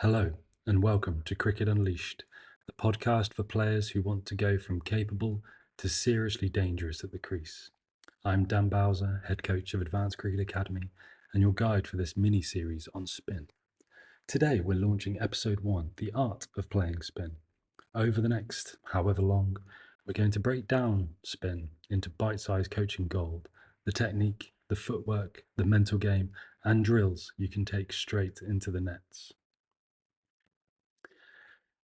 Hello, and welcome to Cricket Unleashed, the podcast for players who want to go from capable to seriously dangerous at the crease. I'm Dan Bowser, head coach of Advanced Cricket Academy, and your guide for this mini series on spin. Today, we're launching episode 1, The Art of Playing Spin. Over the next however long, we're going to break down spin into bite sized coaching gold, the technique, the footwork, the mental game, and drills you can take straight into the nets.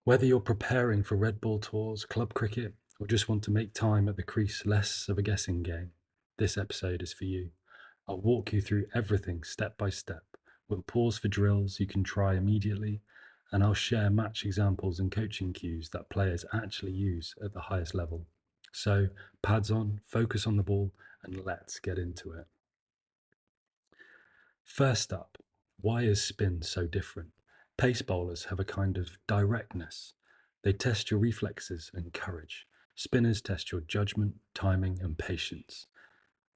Whether you're preparing for red ball tours, club cricket, or just want to make time at the crease less of a guessing game, this episode is for you. I'll walk you through everything step by step. We'll pause for drills you can try immediately, and I'll share match examples and coaching cues that players actually use at the highest level. So, pads on, focus on the ball, and let's get into it. First up, why is spin so different? Pace bowlers have a kind of directness. They test your reflexes and courage. Spinners test your judgment, timing, and patience.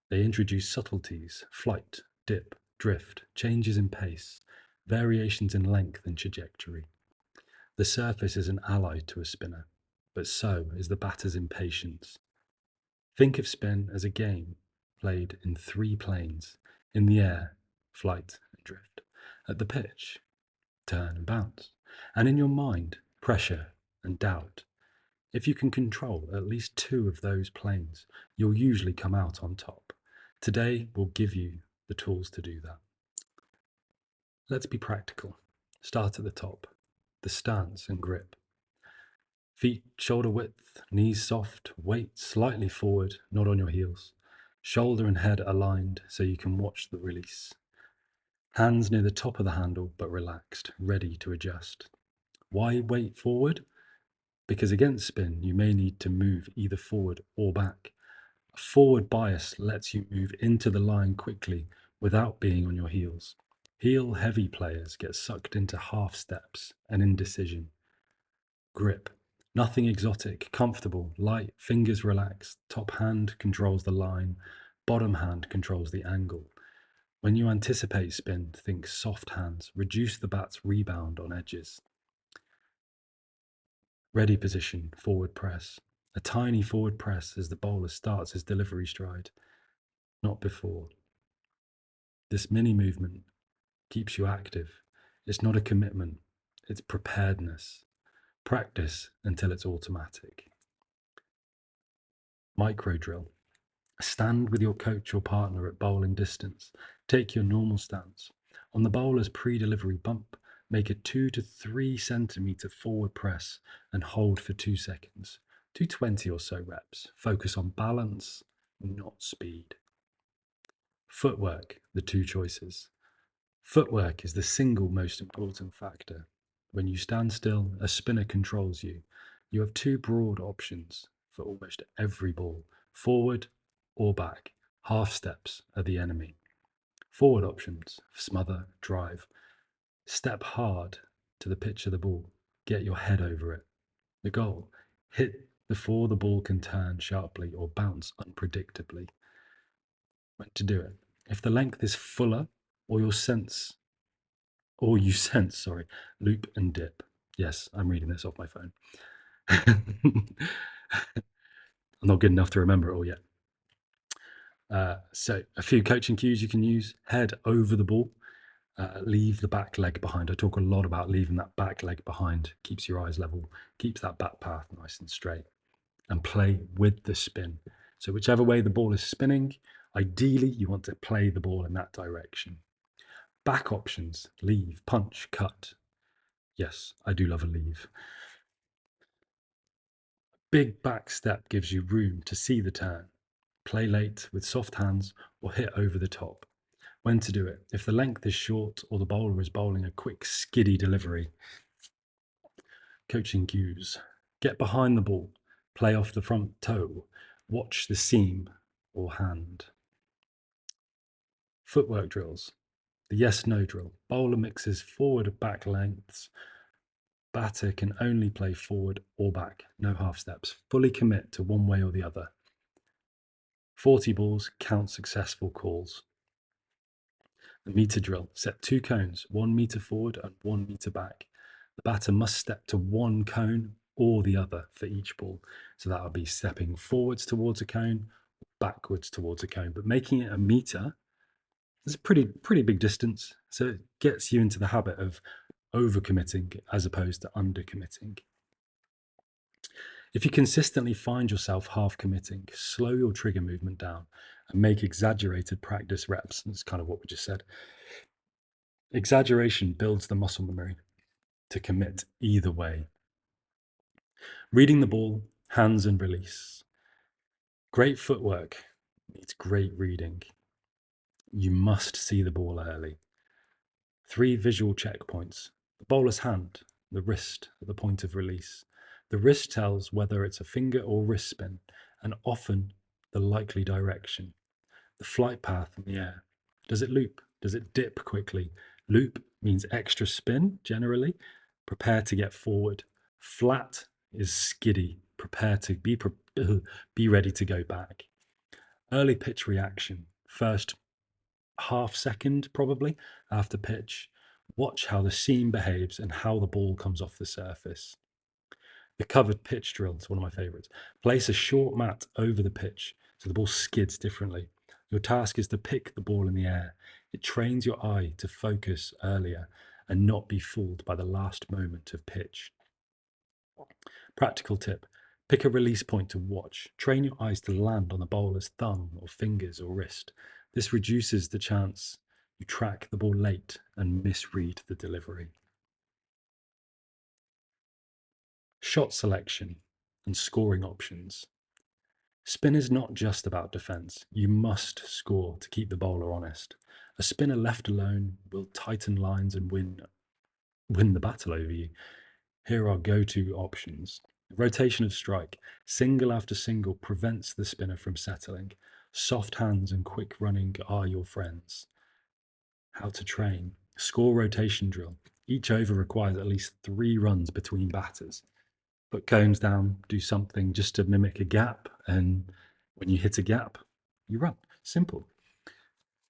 They introduce subtleties, flight, dip, drift, changes in pace, variations in length and trajectory. The surface is an ally to a spinner, but so is the batter's impatience. Think of spin as a game played in 3 planes: in the air, flight and drift; at the pitch, turn and bounce; and in your mind, pressure and doubt. If you can control at least 2 of those planes, you'll usually come out on top. Today, we'll give you the tools to do that. Let's be practical. Start at the top, the stance and grip. Feet shoulder width, knees soft, weight slightly forward, not on your heels. Shoulder and head aligned so you can watch the release. Hands near the top of the handle but relaxed, ready to adjust. Why weight forward? Because against spin, you may need to move either forward or back. A forward bias lets you move into the line quickly without being on your heels. Heel-heavy players get sucked into half steps and indecision. Grip. Nothing exotic, comfortable, light, fingers relaxed. Top hand controls the line, bottom hand controls the angle. When you anticipate spin, think soft hands, reduce the bat's rebound on edges. Ready position, forward press. A tiny forward press as the bowler starts his delivery stride, not before. This mini movement keeps you active. It's not a commitment, it's preparedness. Practice until it's automatic. Micro drill. Stand with your coach or partner at bowling distance. Take your normal stance. On the bowler's pre-delivery bump, make a 2 to 3 centimeter forward press and hold for 2 seconds. Do 20 or so reps. Focus on balance, not speed. Footwork, the 2 choices. Footwork is the single most important factor. When you stand still, a spinner controls you. You have 2 broad options for almost every ball: forward or back. Half steps are the enemy. Forward options: smother, drive. Step hard to the pitch of the ball. Get your head over it. The goal: hit before the ball can turn sharply or bounce unpredictably. When to do it: if the length is fuller or you sense, loop and dip. Yes, I'm reading this off my phone. I'm not good enough to remember it all yet. So a few coaching cues you can use: head over the ball, leave the back leg behind. I talk a lot about leaving that back leg behind. Keeps your eyes level, keeps that back path nice and straight, and play with the spin. So whichever way the ball is spinning, ideally you want to play the ball in that direction. Back options: leave, punch, cut. Yes, I do love a leave. Big back step gives you room to see the turn. Play late with soft hands or hit over the top. When to do it: if the length is short or the bowler is bowling a quick skiddy delivery. Coaching cues: get behind the ball, play off the front toe, watch the seam or hand. Footwork drills. The yes-no drill. Bowler mixes forward and back lengths. Batter can only play forward or back, no half steps. Fully commit to one way or the other. 40 balls, count successful calls. The meter drill. Set 2 cones, 1 meter forward and 1 meter back. The batter must step to one cone or the other for each ball. So that would be stepping forwards towards a cone, backwards towards a cone, but making it a meter is a pretty big distance. So it gets you into the habit of overcommitting as opposed to undercommitting. If you consistently find yourself half committing, slow your trigger movement down and make exaggerated practice reps. That's kind of what we just said. Exaggeration builds the muscle memory to commit either way. Reading the ball, hands and release. Great footwork needs great reading. You must see the ball early. 3 visual checkpoints. The bowler's hand, the wrist at the point of release. The wrist tells whether it's a finger or wrist spin, and often the likely direction. The flight path in the air. Does it loop? Does it dip quickly? Loop means extra spin, generally. Prepare to get forward. Flat is skiddy. Prepare to be ready to go back. Early pitch reaction. First half second, probably, after pitch. Watch how the seam behaves and how the ball comes off the surface. The covered pitch drill is one of my favorites. Place a short mat over the pitch so the ball skids differently. Your task is to pick the ball in the air. It trains your eye to focus earlier and not be fooled by the last moment of pitch. Practical tip. Pick a release point to watch. Train your eyes to land on the bowler's thumb or fingers or wrist. This reduces the chance you track the ball late and misread the delivery. Shot selection and scoring options. Spin is not just about defence. You must score to keep the bowler honest. A spinner left alone will tighten lines and win the battle over you. Here are go-to options. Rotation of strike. Single after single prevents the spinner from settling. Soft hands and quick running are your friends. How to train. Score rotation drill. Each over requires at least 3 runs between batters. Put cones down, do something just to mimic a gap, and when you hit a gap, you run. Simple.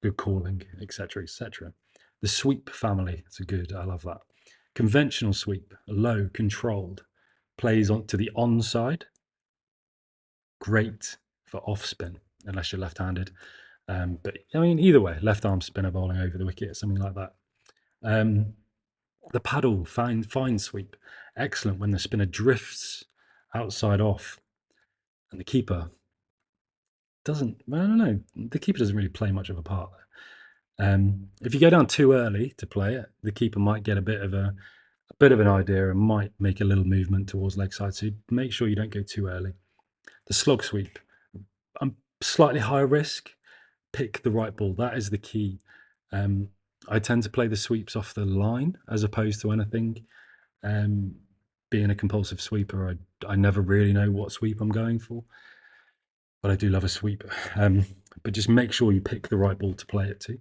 Good calling, etc., etc. The sweep family, it's a good, I love that. Conventional sweep, low, controlled, plays on to the onside. Great for off spin, unless you're left-handed. But I mean, either way, left arm spinner bowling over the wicket, something like that. The paddle, fine sweep, excellent when the spinner drifts outside off, and the keeper doesn't. I don't know. The keeper doesn't really play much of a part there. If you go down too early to play it, the keeper might get a bit of an idea and might make a little movement towards leg side. So make sure you don't go too early. The slog sweep, slightly higher risk. Pick the right ball. That is the key. I tend to play the sweeps off the line as opposed to anything. Being a compulsive sweeper, I never really know what sweep I'm going for, but I do love a sweep. But just make sure you pick the right ball to play it to.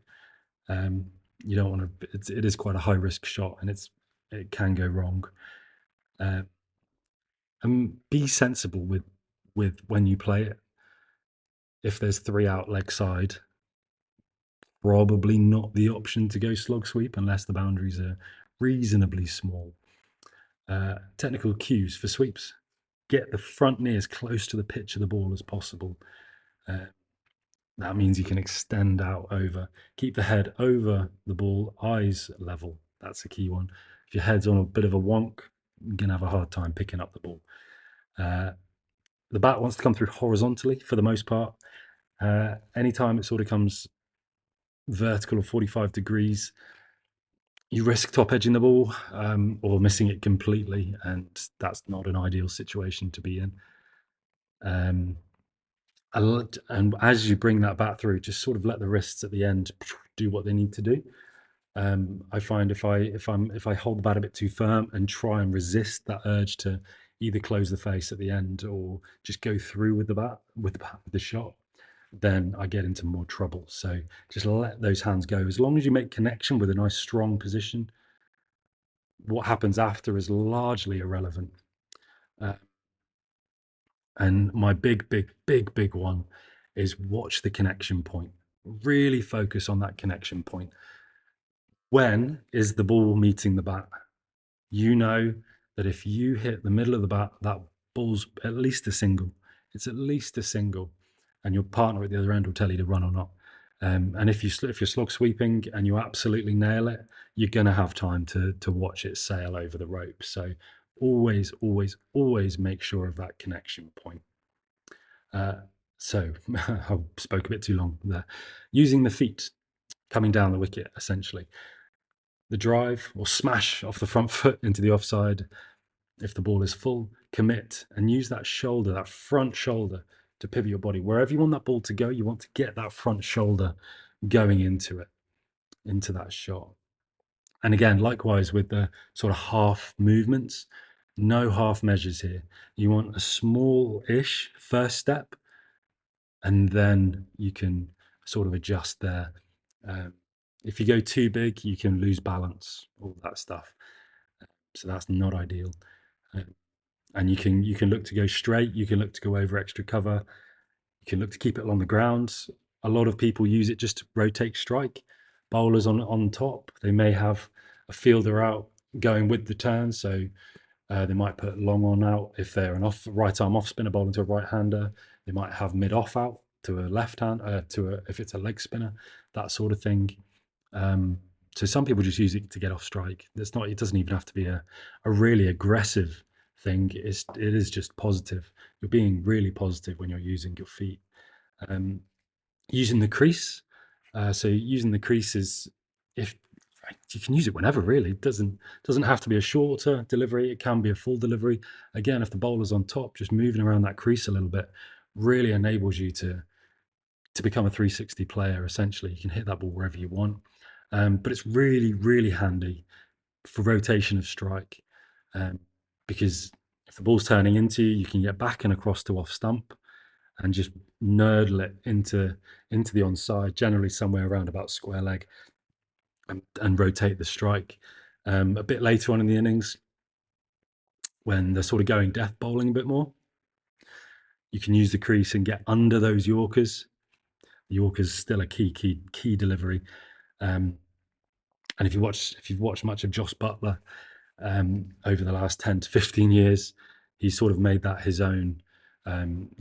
You don't want to. It is quite a high risk shot, and it can go wrong. And be sensible with when you play it. If there's 3 out leg side, probably not the option to go slog sweep unless the boundaries are reasonably small. Technical cues for sweeps. Get the front knee as close to the pitch of the ball as possible. That means you can extend out over. Keep the head over the ball, eyes level. That's a key one. If your head's on a bit of a wonk, you're going to have a hard time picking up the ball. The bat wants to come through horizontally for the most part. Anytime it sort of comes vertical or 45 degrees, you risk top edging the ball or missing it completely, and that's not an ideal situation to be in. And as you bring that bat through, just sort of let the wrists at the end do what they need to do. I find if I hold the bat a bit too firm and try and resist that urge to either close the face at the end or just go through with the shot, then I get into more trouble. So just let those hands go. As long as you make connection with a nice strong position, what happens after is largely irrelevant. And my big one is watch the connection point. Really focus on that connection point. When is the ball meeting the bat? You know that if you hit the middle of the bat, that ball's at least a single. It's at least a single, and your partner at the other end will tell you to run or not. And if you're slog sweeping and you absolutely nail it, you're going to have time to watch it sail over the rope. So always, always, always make sure of that connection point. So I spoke a bit too long there. Using the feet coming down the wicket, essentially. The drive or smash off the front foot into the offside. If the ball is full, commit and use that shoulder, that front shoulder, to pivot your body. Wherever you want that ball to go, you want to get that front shoulder going into it, into that shot. And again, likewise with the sort of half movements, no half measures here. You want a small-ish first step, and then you can sort of adjust there. If you go too big, you can lose balance, all that stuff. So that's not ideal. And you can look to go straight, you can look to go over extra cover, you can look to keep it along the ground. A lot of people use it just to rotate strike. Bowlers on top, they may have a fielder out going with the turn, so they might put long on out if they're an right arm off spinner bowling to a right hander. They might have mid off out to a left hand, if it's a leg spinner, that sort of thing. So some people just use it to get off strike. It's not. It doesn't even have to be a really aggressive thing. It is just positive. You're being really positive when you're using your feet. Using the crease. So using the crease is, if you can use it whenever, really. It doesn't have to be a shorter delivery. It can be a full delivery. Again, if the bowler's on top, just moving around that crease a little bit really enables you to become a 360 player. Essentially, you can hit that ball wherever you want. But it's really, really handy for rotation of strike, because if the ball's turning into you, you can get back and across to off stump and just nurdle it into the onside, generally somewhere around about square leg, and rotate the strike. A bit later on in the innings, when they're sort of going death bowling a bit more, you can use the crease and get under those Yorkers. The Yorkers still a key delivery. And if you've watched much of Joss Butler over the last 10 to 15 years, he's sort of made that his own,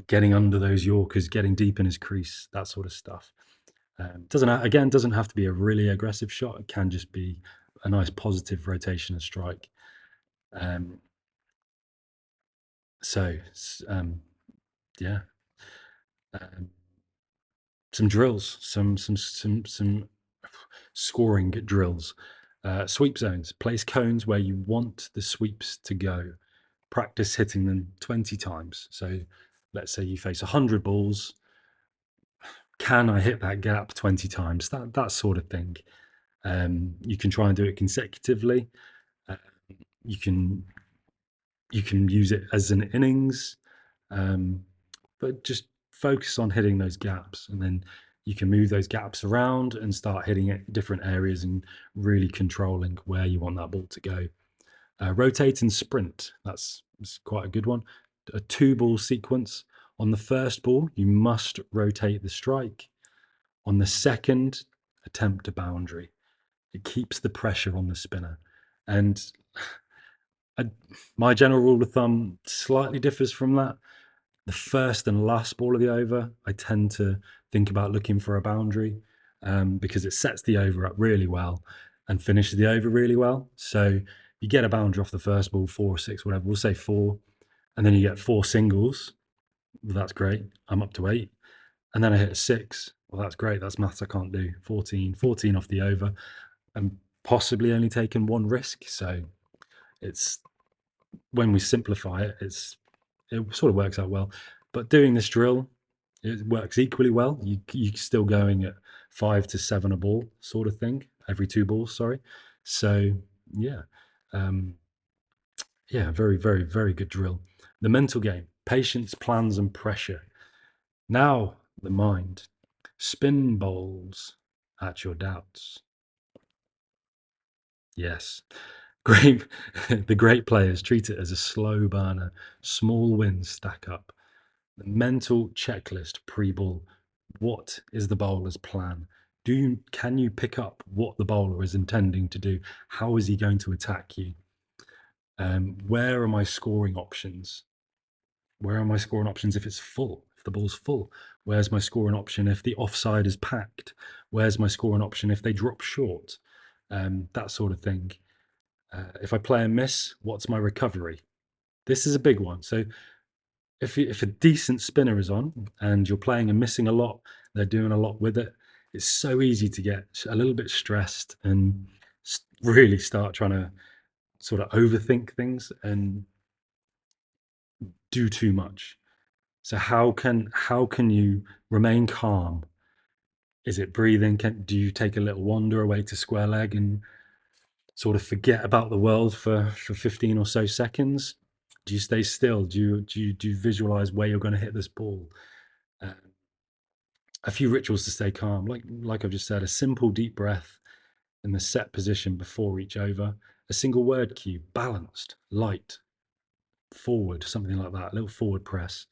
getting under those Yorkers, getting deep in his crease, that sort of stuff. Doesn't have to be a really aggressive shot. It can just be a nice positive rotation and strike. Yeah. Some drills, some scoring drills. Sweep zones. Place cones where you want the sweeps to go. Practice hitting them 20 times. So let's say you face 100 balls. Can I hit that gap 20 times? That sort of thing. You can try and do it consecutively. You can use it as an innings, but just focus on hitting those gaps, and then you can move those gaps around and start hitting it different areas and really controlling where you want that ball to go. Rotate and sprint. That's quite a good one. A 2-ball sequence. On the first ball, you must rotate the strike. On the second, attempt a boundary. It keeps the pressure on the spinner. And my general rule of thumb slightly differs from that. The first and last ball of the over, I tend to think about looking for a boundary, because it sets the over up really well and finishes the over really well. So you get a boundary off the first ball, 4 or 6, whatever, we'll say 4, and then you get 4 singles. Well, that's great. I'm up to 8. And then I hit a 6. Well, that's great. That's maths I can't do. 14 off the over, and possibly only taken 1 risk. So it's, when we simplify it, it sort of works out well. But doing this drill, it works equally well. You're still going at 5 to 7 a ball, sort of thing, every 2 balls. Sorry. So yeah, very, very, very good drill. The mental game: patience, plans, and pressure. Now the mind: spin bowls at your doubts. Yes. Great. The great players treat it as a slow burner. Small wins stack up. The mental checklist pre-ball. What is the bowler's plan? Can you pick up what the bowler is intending to do? How is he going to attack you? Where are my scoring options? Where are my scoring options if it's full, if the ball's full? Where's my scoring option if the offside is packed? Where's my scoring option if they drop short? That sort of thing. If I play a miss, what's my recovery? This is a big one. So if a decent spinner is on and you're playing and missing a lot, they're doing a lot with it, it's so easy to get a little bit stressed and really start trying to sort of overthink things and do too much. So how can you remain calm? Is it breathing? Do you take a little wander away to square leg and sort of forget about the world for 15 or so seconds? Do you stay still? Do you visualize where you're going to hit this ball? Uh, a few rituals to stay calm, like I've just said, a simple deep breath in the set position before each over, a single word cue, balanced, light, forward, something like that, a little forward press.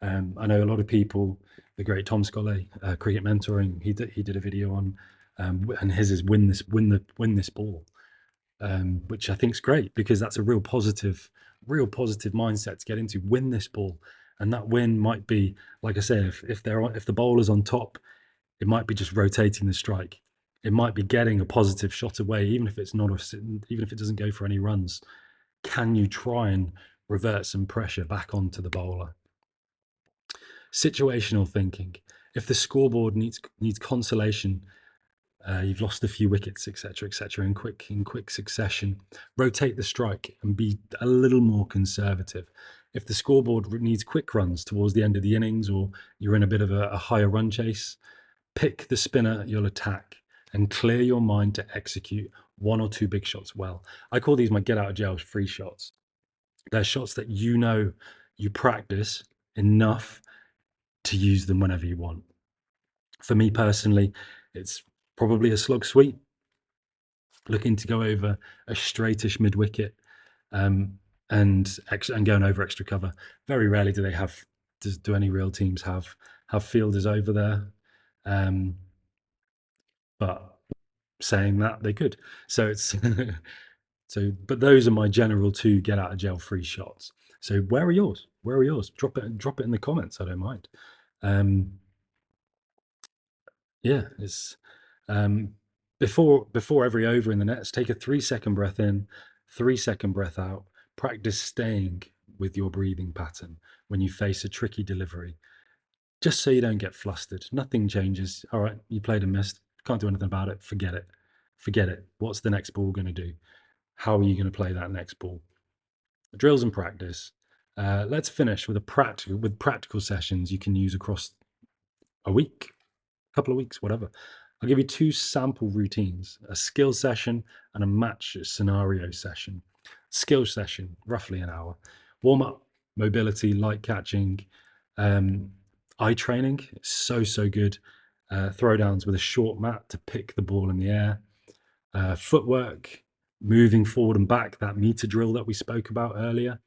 I know a lot of people, the great Tom Scully, cricket mentoring, he did a video on, and his is win this ball, which I think is great because that's a real positive mindset to get into. Win this ball, and that win might be, like I say, if the bowler's on top, it might be just rotating the strike. It might be getting a positive shot away, even if it's not even if it doesn't go for any runs. Can you try and revert some pressure back onto the bowler? Situational thinking. If the scoreboard needs consolation, you've lost a few wickets, etc., in quick succession, rotate the strike and be a little more conservative. If the scoreboard needs quick runs towards the end of the innings, or you're in a bit of a higher run chase, pick the spinner you'll attack and clear your mind to execute one or two big shots well. I call these my get out of jail free shots. They're shots that you practice enough to use them whenever you want. For me personally, it's probably a slug sweep, looking to go over a straightish mid wicket, and going over extra cover. Very rarely do they have. Do any real teams have fielders over there? But saying that, they could. So it's so. But those are my general two get out of jail free shots. So where are yours? Where are yours? Drop it in the comments. I don't mind. Yeah, it's um, before every over in the nets, take a 3 second breath in, 3 second breath out. Practice staying with your breathing pattern when you face a tricky delivery, just so you don't get flustered. Nothing changes. All right, you played and missed. Can't do anything about it. Forget it. Forget it. What's the next ball going to do? How are you going to play that next ball? Drills and practice. Let's finish with practical sessions you can use across a week, couple of weeks, whatever. I'll give you two sample routines, a skill session and a match scenario session. Skill session, roughly an hour. Warm up, mobility, light catching, eye training, so good. Throwdowns with a short mat to pick the ball in the air. Footwork, moving forward and back, that meter drill that we spoke about earlier.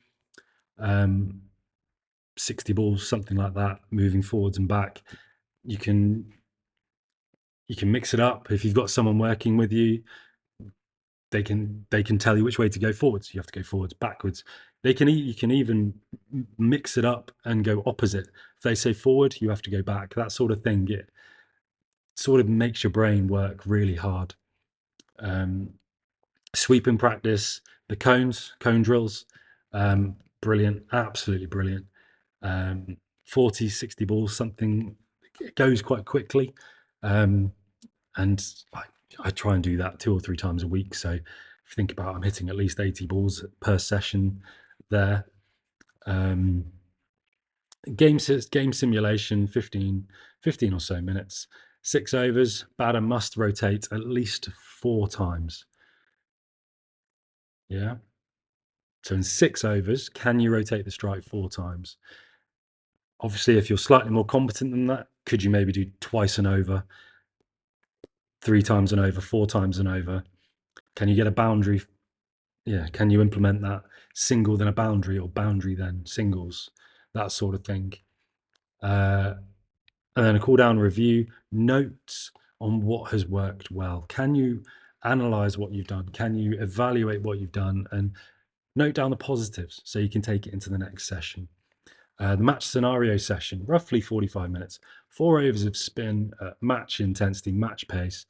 60 balls, something like that, moving forwards and back. You can mix it up. If you've got someone working with you, they can tell you which way to go forwards. You have to go forwards, backwards. You can even mix it up and go opposite. If they say forward, you have to go back. That sort of thing. It sort of makes your brain work really hard. Sweeping practice, the cone drills, brilliant, absolutely brilliant. 40, 60 balls, something. It goes quite quickly. And I try and do that 2 or 3 times a week. So if you think about it, I'm hitting at least 80 balls per session there. Game simulation, 15 or so minutes. 6 overs, batter must rotate at least 4 times. Yeah. So in 6 overs, can you rotate the strike 4 times? Obviously, if you're slightly more competent than that, could you maybe do twice an over, 3 times an over, 4 times an over? Can you get a boundary? Yeah, can you implement that single then a boundary, or boundary then singles, that sort of thing? And then a cool down review, notes on what has worked well. Can you analyze what you've done? Can you evaluate what you've done and Note down the positives so you can take it into the next session. The match scenario session, roughly 45 minutes, 4 overs of spin at match intensity, match pace.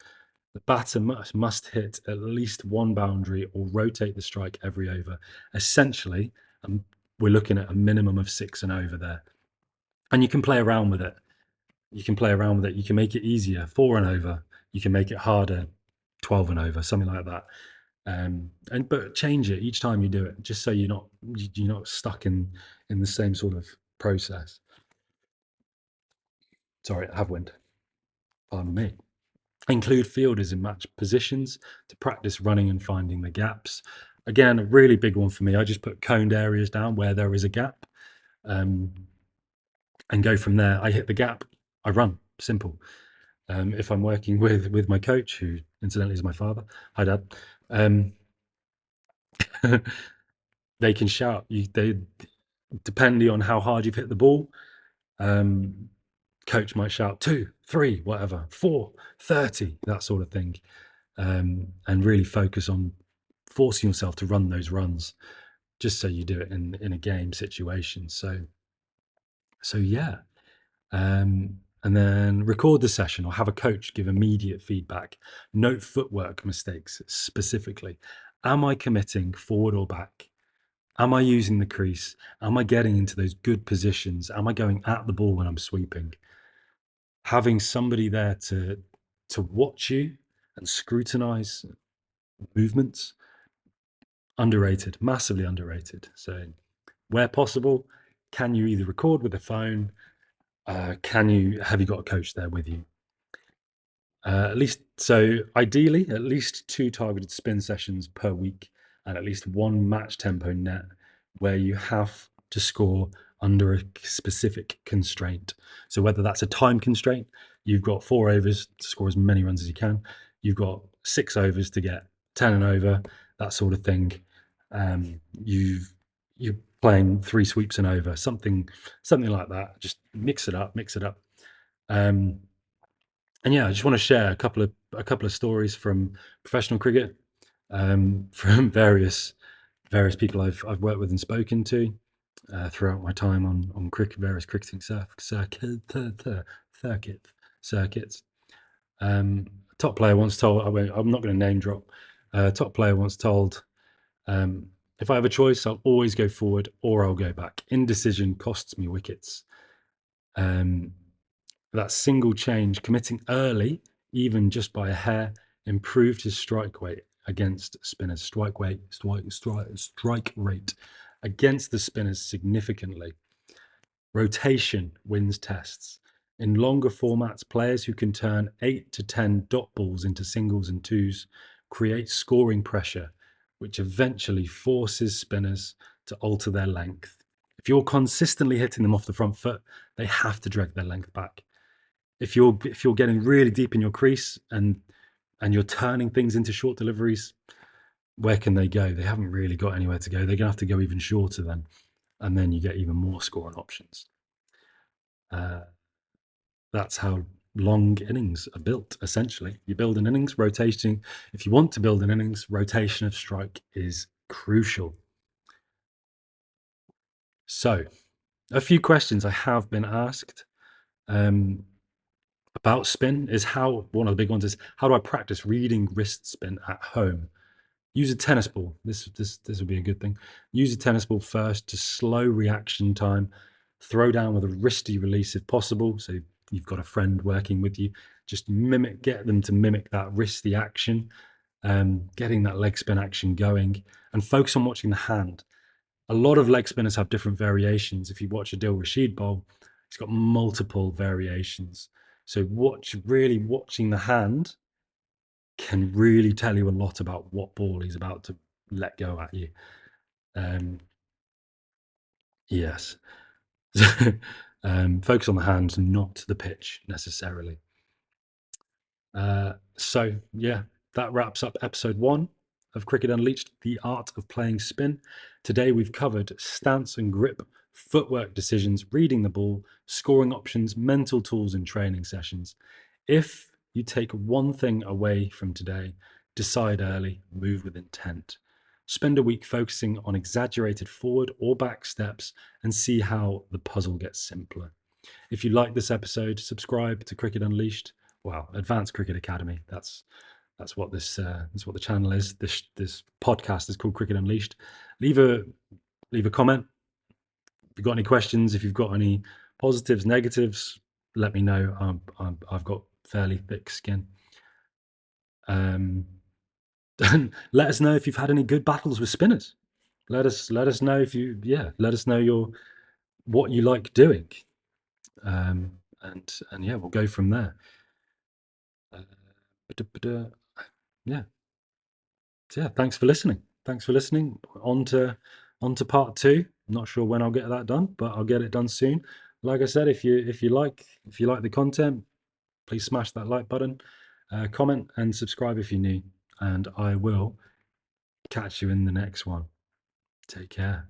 The batter must hit at least one boundary or rotate the strike every over. Essentially, we're looking at a minimum of 6 and over there. And you can play around with it. You can play around with it. You can make it easier, 4 and over. You can make it harder, 12 and over, something like that. But change it each time you do it, just so you're not stuck in the same sort of process. Sorry, I have wind. Pardon me. Include fielders in match positions to practice running and finding the gaps. Again, a really big one for me. I just put coned areas down where there is a gap, and go from there. I hit the gap, I run. Simple. If I'm working with my coach, who incidentally is my father, hi dad, they can shout. They depending on how hard you've hit the ball, coach might shout 2, 3, whatever, 4, 30, that sort of thing, and really focus on forcing yourself to run those runs, just so you do it in a game situation. So yeah. And then record the session or have a coach give immediate feedback. Note footwork mistakes specifically. Am I committing forward or back? Am I using the crease? Am I getting into those good positions? Am I going at the ball when I'm sweeping? Having somebody there to watch you and scrutinize movements, underrated, massively underrated. So where possible, can you either record with a phone? Have you got a coach there with you? Ideally, at least 2 targeted spin sessions per week and at least 1 match tempo net where you have to score under a specific constraint. So whether that's a time constraint, you've got 4 overs to score as many runs as you can. You've got 6 overs to get 10 and over, that sort of thing. You're playing 3 sweeps and over, something like that. Just mix it up. And yeah, I just want to share a couple of stories from professional cricket, from various people I've worked with and spoken to throughout my time on various cricketing circuits. Top player once told, I'm not going to name drop. Top player once told, if I have a choice, I'll always go forward or I'll go back. Indecision costs me wickets. That single change, committing early, even just by a hair, improved his strike rate against spinners. Strike rate against the spinners significantly. Rotation wins tests. In longer formats, players who can turn 8 to 10 dot balls into singles and twos create scoring pressure, which eventually forces spinners to alter their length. If you're consistently hitting them off the front foot, they have to drag their length back. If you're getting really deep in your crease and you're turning things into short deliveries, where can they go? They haven't really got anywhere to go. They're gonna have to go even shorter then, and then you get even more scoring options. That's how long innings are built. Essentially, you build an innings rotating. If you want to build an innings, rotation of strike is crucial. So, a few questions I have been asked. About spin is one of the big ones is, how do I practice reading wrist spin at home? Use a tennis ball. This would be a good thing. Use a tennis ball first to slow reaction time. Throw down with a wristy release if possible. So you've got a friend working with you. Just get them to mimic that wristy action, getting that leg spin action going, and focus on watching the hand. A lot of leg spinners have different variations. If you watch a Dil Rashid bowl, it's got multiple variations. So really watching the hand can really tell you a lot about what ball he's about to let go at you. Yes. Focus on the hand, not the pitch necessarily. So yeah, that wraps up episode 1 of Cricket Unleashed, the art of playing spin. Today we've covered stance and grip, footwork decisions, reading the ball, scoring options, mental tools, and training sessions. If you take one thing away from today, decide early, move with intent. Spend a week focusing on exaggerated forward or back steps and see how the puzzle gets simpler. If you like this episode, subscribe to Cricket Unleashed. Well, Advanced Cricket Academy. That's what that's what the channel is. This podcast is called Cricket Unleashed. Leave a comment. If you've got any questions, if you've got any positives, negatives, let me know. I've got fairly thick skin. And let us know if you've had any good battles with spinners. Let us know if you let us know what you like doing. And yeah, we'll go from there. Yeah. So yeah, thanks for listening. On to part 2. I'm not sure when I'll get that done, but I'll get it done soon. Like I said, if you like the content, please smash that like button, comment and subscribe if you're new, and I will catch you in the next one. Take care.